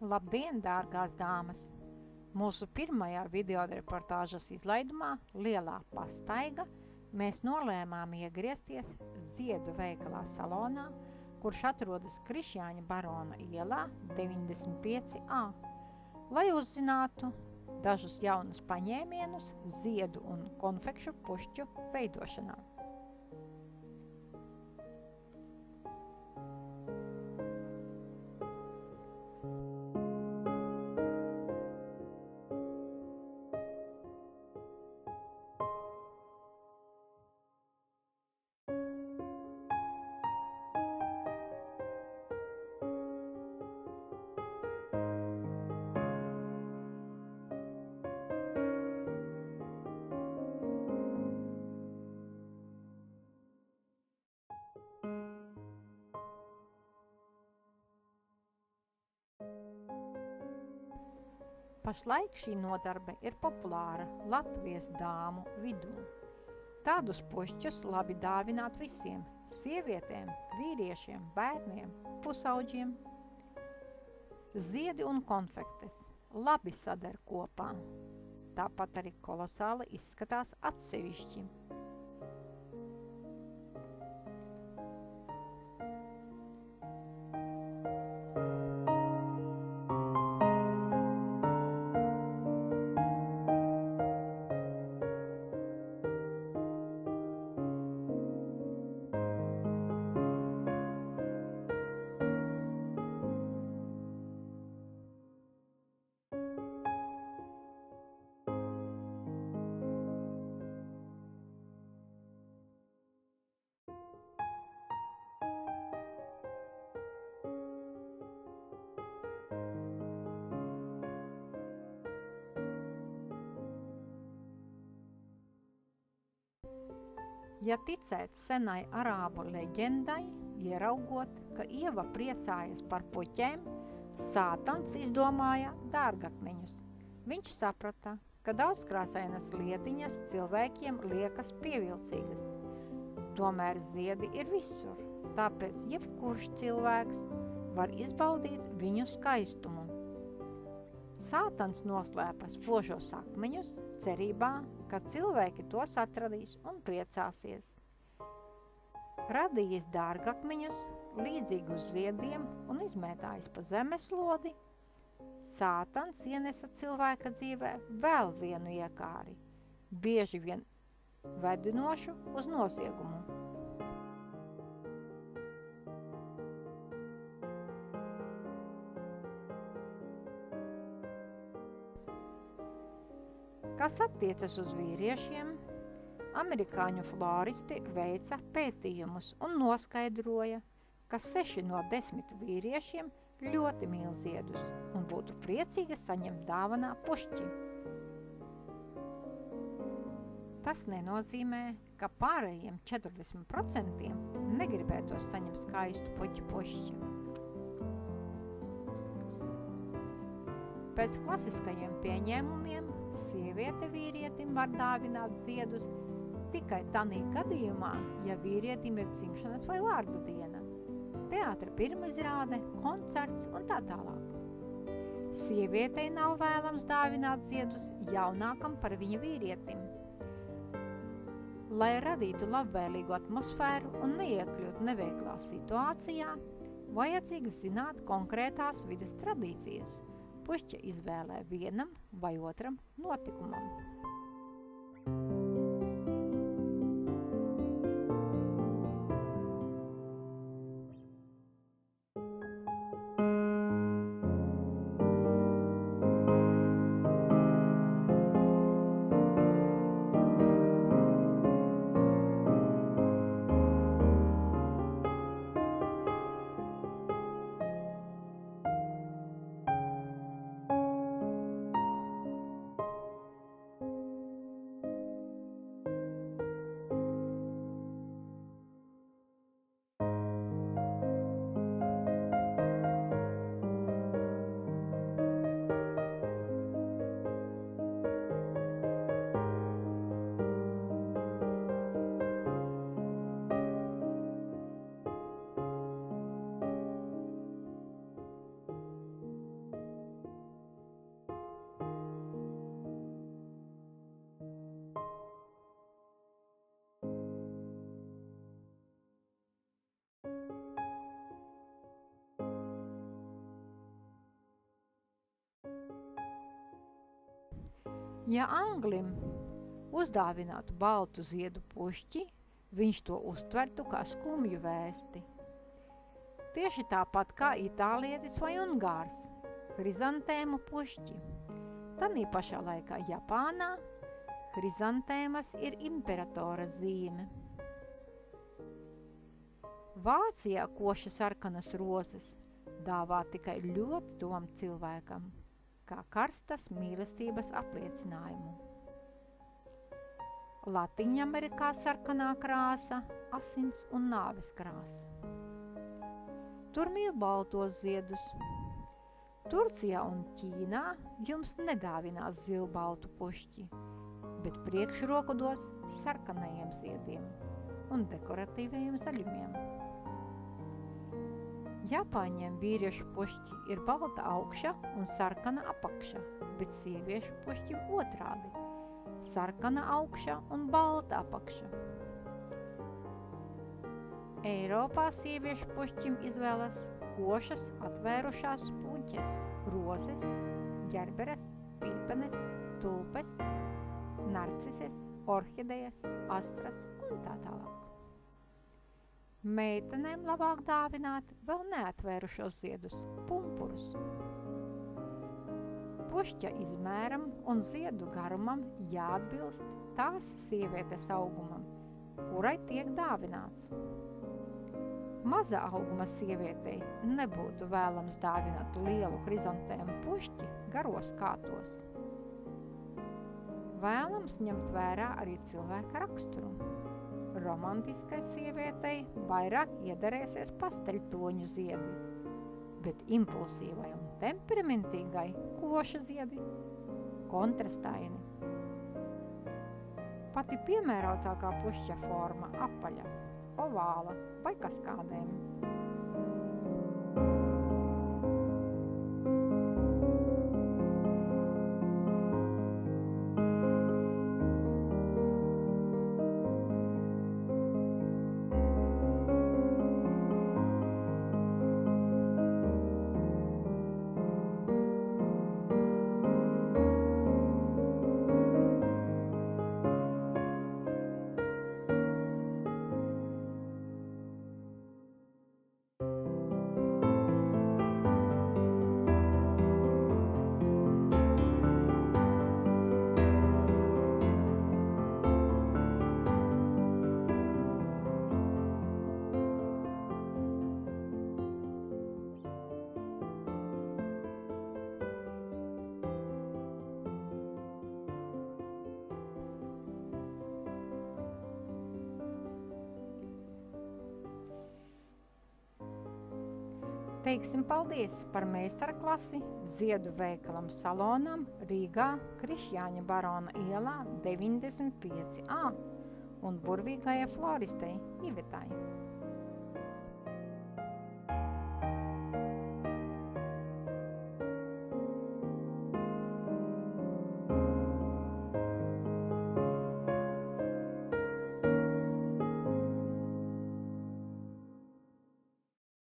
Labdien, dārgās dāmas! Mūsu pirmajā videoreportāžas izlaidumā Lielā pastaiga mēs nolēmām iegriezties Ziedu veikalā salonā, kurš atrodas Krišjāņa barona ielā 95A, lai uzzinātu dažus jaunus paņēmienus ziedu un konfekšu pušķu veidošanā. Pašlaik šī nodarbe ir populāra Latvijas dāmu vidū. Tādus pušķus labi dāvināt visiem – sievietēm, vīriešiem, bērniem, pusauģiem. Ziedi un konfektes labi sader kopā. Tāpat arī kolosāli izskatās atsevišķi. Ja ticēt senai arābu leģendai, ieraugot, ka Ieva priecājas par puķēm, Sātans izdomāja dārgakmeņus. Viņš saprata, ka daudzkrāsainas lietiņas cilvēkiem liekas pievilcīgas. Tomēr ziedi ir visur, tāpēc jebkurš cilvēks var izbaudīt viņu skaistumu. Sātans noslēpa spožos akmeņus, cerībā, ka cilvēki tos atradīs un priecāsies. Radījis dārgakmeņus, līdzīgus ziediem un izmētājis pa zemeslodi, Sātans ienesa cilvēka dzīvē vēl vienu iekāri, bieži vien vedinošu uz noziegumu. Kas attiecas uz vīriešiem, amerikāņu floristi veica pētījumus un noskaidroja, ka 6 no 10 vīriešiem ļoti mīl ziedus un būtu priecīgi saņemt dāvanā pušķi. Tas nenozīmē, ka pārējiem 40% negribētos saņemt skaistu pušķi. Pēc klasiskajiem pieņēmumiem sieviete vīrietim var dāvināt ziedus tikai tanī gadījumā, ja vīrietim ir dzimšanas vai vārdu diena, teātra pirmizrāde, koncerts un tā tālāk. Sievietei nav vēlams dāvināt ziedus jaunākam par viņa vīrietim. Lai radītu labvēlīgu atmosfēru un neiekļūt neveiklā situācijā, vajadzīgs zināt konkrētās vides tradīcijas, pušķa izvēlē vienam vai otram notikumam. Ja Anglim uzdāvinātu baltu ziedu pušķi, viņš to uztvertu kā skumju vēsti. Tieši tāpat kā itālietis vai ungārs – hrizantēmu pušķi. Tanī pašā laikā Japānā hrizantēmas ir imperatora zīme. Vācijā koša sarkanas rozes dāvā tikai ļoti tuvam cilvēkam, kā karstas mīlestības apliecinājumu. Latviņamerikā sarkanā krāsa – asins un nāves krāsa. Tur mīl baltos ziedus. Turcijā un Ķīnā jums nedāvinās zilbaltu pušķi, bet priekšroku dos sarkanajiem ziediem un dekoratīvajiem zaļumiem. Japāņiem vīriešu pušķi ir balta augša un sarkana apakša, bet sieviešu pušķim otrādi – sarkana augša un balta apakša. Eiropā sieviešu pušķim izvēlas košas atvērušās puķes, rozes, ģerberes, pīpenes, tulpes, narcises, orhidejas, astras un tā tālāk. Meitenēm labāk dāvināt vēl neatvērušos ziedus, pumpurus. Pušķa izmēram un ziedu garumam jāatbilst tās sievietes augumam, kurai tiek dāvināts. Maza auguma sievietei nebūtu vēlams dāvināt lielu hrizantēmu pušķi garos kātos. Vēlams ņemt vērā arī cilvēka raksturu. Romantiskai sievietei vairāk iederēsies pasteļtoņu ziedi, bet impulsīvai un temperamentīgai koša ziedi kontrastaini. Pati piemērotākā pušķa forma apaļa, ovāla vai kaskādēm. Teiksim paldies par meistarklasi ziedu veikalam Salonam Rīgā Krišjāņa barona ielā 95A un burvīgajai floristei Ivetai.